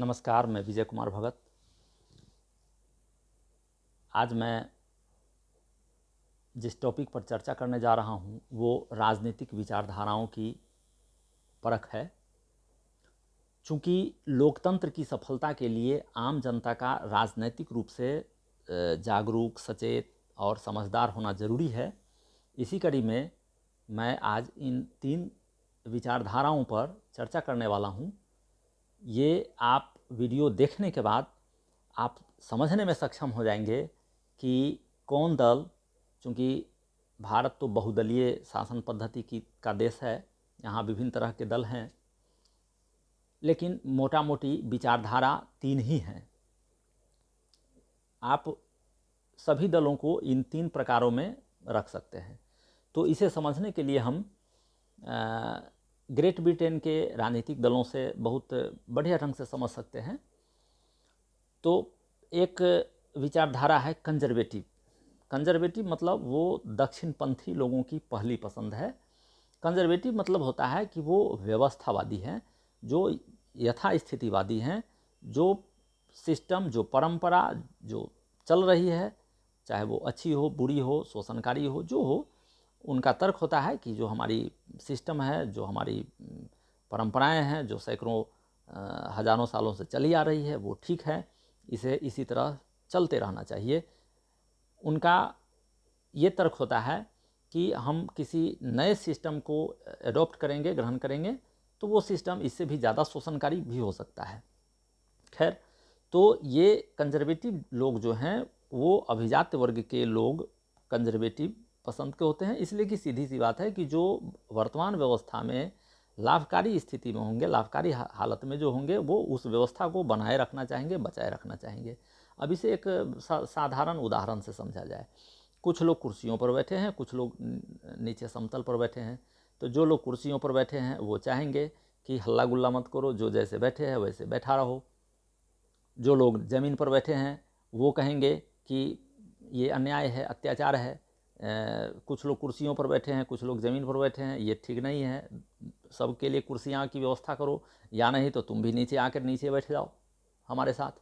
नमस्कार, मैं विजय कुमार भगत। आज मैं जिस टॉपिक पर चर्चा करने जा रहा हूँ वो राजनीतिक विचारधाराओं की परख है। चूँकि लोकतंत्र की सफलता के लिए आम जनता का राजनैतिक रूप से जागरूक, सचेत और समझदार होना ज़रूरी है। इसी कड़ी में मैं आज इन 3 विचारधाराओं पर चर्चा करने वाला हूँ। ये आप वीडियो देखने के बाद आप समझने में सक्षम हो जाएंगे कि कौन दल, चूँकि भारत तो बहुदलीय शासन पद्धति का देश है, यहाँ विभिन्न तरह के दल हैं, लेकिन मोटा मोटी विचारधारा 3 ही हैं। आप सभी दलों को इन 3 प्रकारों में रख सकते हैं। तो इसे समझने के लिए हम ग्रेट ब्रिटेन के राजनीतिक दलों से बहुत बढ़िया ढंग से समझ सकते हैं। तो एक विचारधारा है कंजर्वेटिव। कंजर्वेटिव मतलब वो दक्षिणपंथी लोगों की पहली पसंद है। कंजर्वेटिव मतलब होता है कि वो व्यवस्थावादी हैं, जो यथास्थितिवादी हैं, जो सिस्टम, जो परंपरा जो चल रही है, चाहे वो अच्छी हो, बुरी हो, शोषणकारी हो, जो हो, उनका तर्क होता है कि जो हमारी सिस्टम है, जो हमारी परंपराएं हैं, जो सैकड़ों हजारों सालों से चली आ रही है, वो ठीक है, इसे इसी तरह चलते रहना चाहिए। उनका ये तर्क होता है कि हम किसी नए सिस्टम को एडॉप्ट करेंगे, ग्रहण करेंगे, तो वो सिस्टम इससे भी ज़्यादा शोषणकारी भी हो सकता है। खैर, तो ये कंजर्वेटिव लोग जो हैं वो अभिजात वर्ग के लोग कंजर्वेटिव पसंद के होते हैं, इसलिए कि सीधी सी बात है कि जो वर्तमान व्यवस्था में लाभकारी स्थिति में होंगे, लाभकारी हालत में जो होंगे, वो उस व्यवस्था को बनाए रखना चाहेंगे, बचाए रखना चाहेंगे। अब इसे एक साधारण उदाहरण से समझा जाए। कुछ लोग कुर्सियों पर बैठे हैं, कुछ लोग नीचे समतल पर बैठे हैं। तो जो लोग कुर्सियों पर बैठे हैं वो चाहेंगे कि हल्ला गुल्ला मत करो, जो जैसे बैठे हैं वैसे बैठा रहो। जो लोग ज़मीन पर बैठे हैं वो कहेंगे कि ये अन्याय है, अत्याचार है। कुछ लोग कुर्सियों पर बैठे हैं, कुछ लोग ज़मीन पर बैठे हैं, ये ठीक नहीं है, सबके लिए कुर्सियाँ की व्यवस्था करो, या नहीं तो तुम भी नीचे आकर नीचे बैठ जाओ हमारे साथ।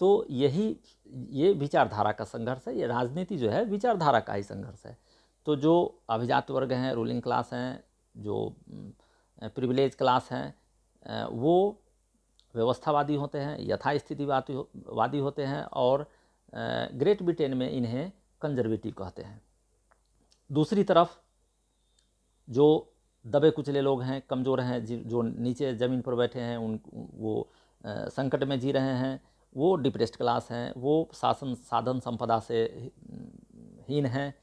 तो ये विचारधारा का संघर्ष है। ये राजनीति जो है विचारधारा का ही संघर्ष है। तो जो अभिजात वर्ग हैं, रूलिंग क्लास हैं, जो प्रिविलेज क्लास हैं, वो व्यवस्थावादी होते हैं, यथास्थितिवादी होते हैं, और ग्रेट ब्रिटेन में इन्हें कंजर्वेटिव कहते हैं। दूसरी तरफ जो दबे कुचले लोग हैं, कमज़ोर हैं, जो नीचे ज़मीन पर बैठे हैं, वो संकट में जी रहे हैं, वो डिप्रेस्ड क्लास हैं, वो साधन संपदा से हीन हैं।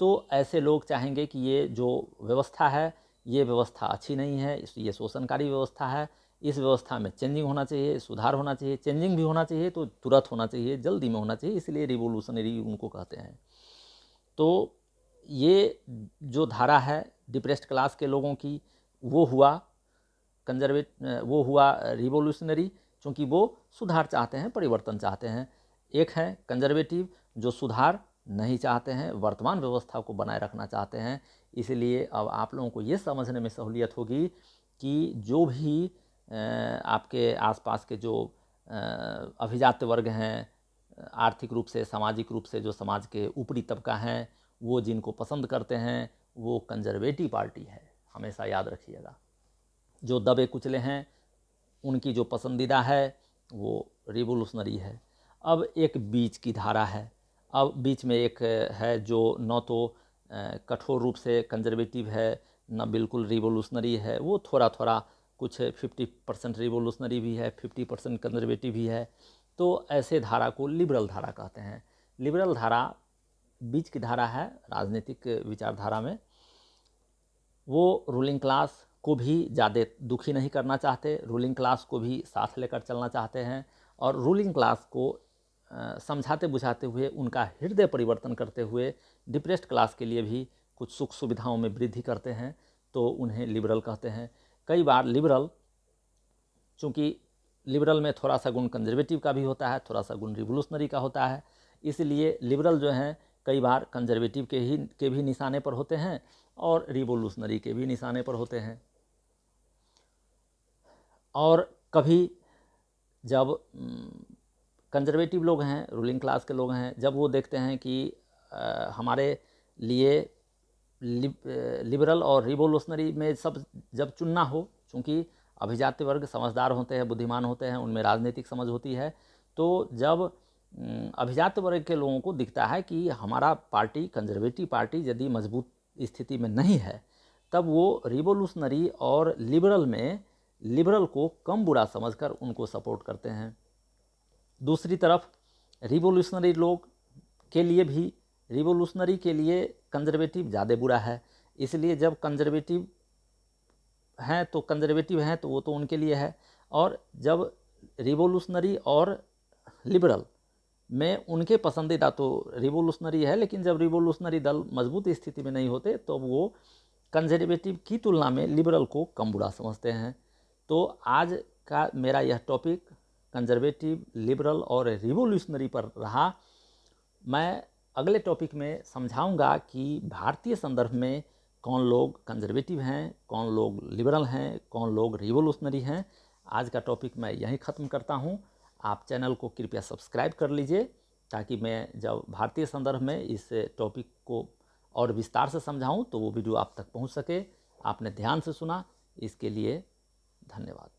तो ऐसे लोग चाहेंगे कि ये जो व्यवस्था है, ये व्यवस्था अच्छी नहीं है, ये शोषणकारी व्यवस्था है, इस व्यवस्था में चेंजिंग होना चाहिए, सुधार होना चाहिए। चेंजिंग भी होना चाहिए तो तुरंत होना चाहिए, जल्दी में होना चाहिए, इसलिए रिवोल्यूशनरी उनको कहते हैं। तो ये जो धारा है डिप्रेस्ड क्लास के लोगों की, वो हुआ वो हुआ रिवोल्यूशनरी, क्योंकि वो सुधार चाहते हैं, परिवर्तन चाहते हैं। एक है कंजर्वेटिव जो सुधार नहीं चाहते हैं, वर्तमान व्यवस्था को बनाए रखना चाहते हैं। इसलिए अब आप लोगों को ये समझने में सहूलियत होगी कि जो भी आपके आसपास के जो अभिजात वर्ग हैं, आर्थिक रूप से, सामाजिक रूप से जो समाज के ऊपरी तबका हैं, वो जिनको पसंद करते हैं वो कंजर्वेटिव पार्टी है, हमेशा याद रखिएगा। जो दबे कुचले हैं उनकी जो पसंदीदा है वो रिवोल्यूशनरी है। अब एक बीच की धारा है। अब बीच में एक है जो न तो कठोर रूप से कंजर्वेटिव है, न बिल्कुल रिवोल्यूशनरी है, वो थोड़ा थोड़ा कुछ 50% रिवोल्यूशनरी भी है, 50% कंजर्वेटिव भी है। तो ऐसे धारा को लिबरल धारा कहते हैं। लिबरल धारा बीच की धारा है राजनीतिक विचारधारा में। वो रूलिंग क्लास को भी ज़्यादा दुखी नहीं करना चाहते, रूलिंग क्लास को भी साथ लेकर चलना चाहते हैं, और रूलिंग क्लास को समझाते बुझाते हुए, उनका हृदय परिवर्तन करते हुए डिप्रेस्ड क्लास के लिए भी कुछ सुख सुविधाओं में वृद्धि करते हैं, तो उन्हें लिबरल कहते हैं। कई बार लिबरल, चूँकि लिबरल में थोड़ा सा गुण कंजर्वेटिव का भी होता है, थोड़ा सा गुण रिवोल्यूशनरी का होता है, इसलिए लिबरल जो हैं कई बार कंजर्वेटिव के भी निशाने पर होते हैं और रिवोल्यूशनरी के भी निशाने पर होते हैं। और कभी जब कंजर्वेटिव लोग हैं, रूलिंग क्लास के लोग हैं, जब वो देखते हैं कि हमारे लिए लिबरल और रिवोल्यूशनरी में सब जब चुनना हो, चूँकि अभिजात्य वर्ग समझदार होते हैं, बुद्धिमान होते हैं, उनमें राजनीतिक समझ होती है, तो जब अभिजात्य वर्ग के लोगों को दिखता है कि हमारा पार्टी, कंजर्वेटिव पार्टी यदि मजबूत स्थिति में नहीं है, तब वो रिवोल्यूशनरी और लिबरल में लिबरल को कम बुरा समझकर उनको सपोर्ट करते हैं। दूसरी तरफ रिवोल्यूशनरी लोग के लिए भी, रिवोल्यूशनरी के लिए कंजर्वेटिव ज़्यादा बुरा है, इसलिए जब कंजर्वेटिव हैं तो कंजर्वेटिव हैं तो वो तो उनके लिए है, और जब रिवोल्यूशनरी और लिबरल में उनके पसंदीदा तो रिवोल्यूशनरी है, लेकिन जब रिवोल्यूशनरी दल मजबूत स्थिति में नहीं होते तो वो कंजर्वेटिव की तुलना में लिबरल को कम बुरा समझते हैं। तो आज का मेरा यह टॉपिक कंजर्वेटिव, लिबरल और रिवोल्यूशनरी पर रहा। मैं अगले टॉपिक में समझाऊंगा कि भारतीय संदर्भ में कौन लोग कंजर्वेटिव हैं, कौन लोग लिबरल हैं, कौन लोग रिवोल्यूशनरी हैं। आज का टॉपिक मैं यहीं ख़त्म करता हूं। आप चैनल को कृपया सब्सक्राइब कर लीजिए, ताकि मैं जब भारतीय संदर्भ में इस टॉपिक को और विस्तार से समझाऊं तो वो वीडियो आप तक पहुंच सके। आपने ध्यान से सुना, इसके लिए धन्यवाद।